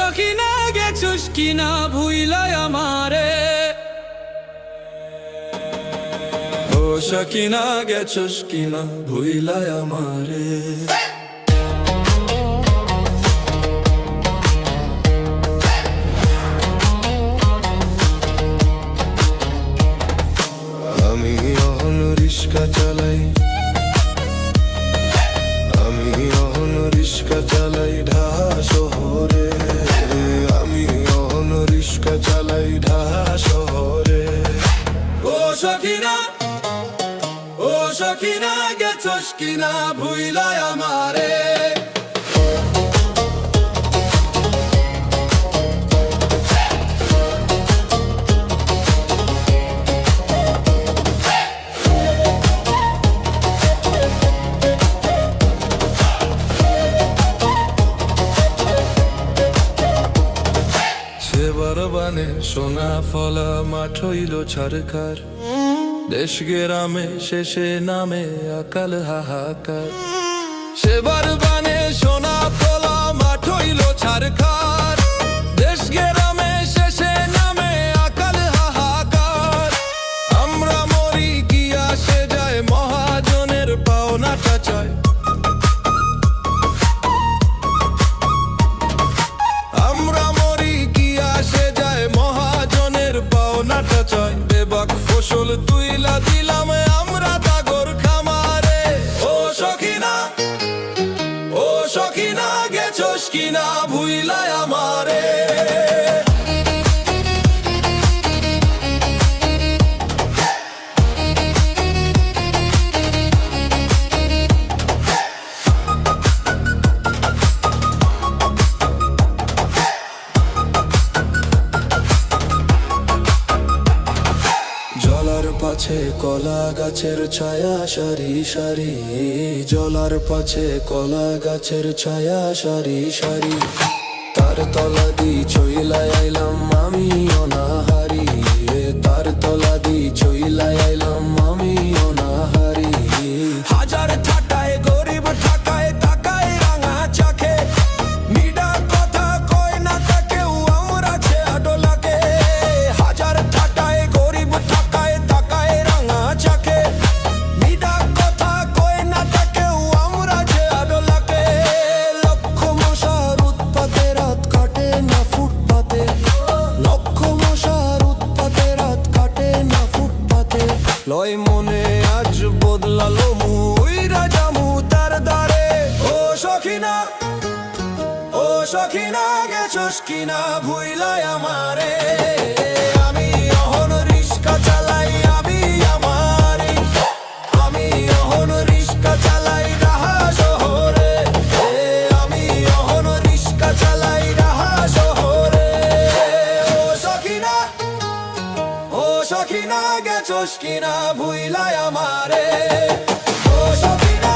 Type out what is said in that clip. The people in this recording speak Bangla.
সখিনা গেছস কিনা ভুইলাই আমারে, ও সখিনা গেছস কিনা ভুইলাই আমারে। আমি অহন রিস্কা চালাই, আমি অহন রিস্কা চালাই ঢাকা শহরে, আমি অহন রিস্কা চালাই ঢাকা শহরে। ও সখিনা, ও সখিনা গেছস কিনা ভুইলাই আমারে। সেবার বানে সোনা ফলা মাঠ হইল ছারখার, দেশ গ্রামে শেষে নামে আকাল হাহাকার। সেবার বানে সোনা ফলা মাঠ হইল ছারখার, দেশ গ্রামে শেষে নামে আকাল হাহাকার। আমরা মরি কি আসে যায় মহাজনের পাওনাটা চায়, আমরা মরি কি আসে যায় মহাজনের পাওনাটা চায়। বেবাক ফসল তুইলা দিলাম আমরা তাগর খামারে। ও সখিনা, ও সখিনা গেছস কিনা ভুইলাই আমারে। জলার পাছে কলা গাছের ছায়া সারি সারি, জলার পাছে কলা গাছের ছায়া সারি সারি। তার তলা দি চইলাই আইলাম আমি অনাহারি, তার তলা দি চইলাই আইলাম আমি অনাহারি। হাজার ঠাটায় গরিব ঠাকায় তাকায় রাঙা চাখে, মিডা কথা কয় না তাকেও আমরা ছেয়া ডোলাকে। হাজার ঠাটায় গরিব ঠাকায় তাকায় রাঙা চাখে, মিডা কথা কয় না তাকেও আমরা ছেয়া ডোলাকে। লক্ষ মশার উৎপাতে রাত কাটে না ফুটপাতে, লক্ষ মশার উৎপাতে রাত কাটে না ফুটপাতে। লয় মনে আজ বদলালো মুইরা জামু তার দ্বারে। ও সখিনা, ও সখিনা গেছস কিনা ভুইলাই আমারে। আমি অহন রিস্কা চালাই আমি আমারে, আমি অহন রিস্কা চালাই ঢাকা শহরে, আমি অহন রিস্কা চালাই ঢাকা শহরে। ও সখিনা, ও সখিনা গেছস কিনা ভুইলাই আমারে। ও সখিনা।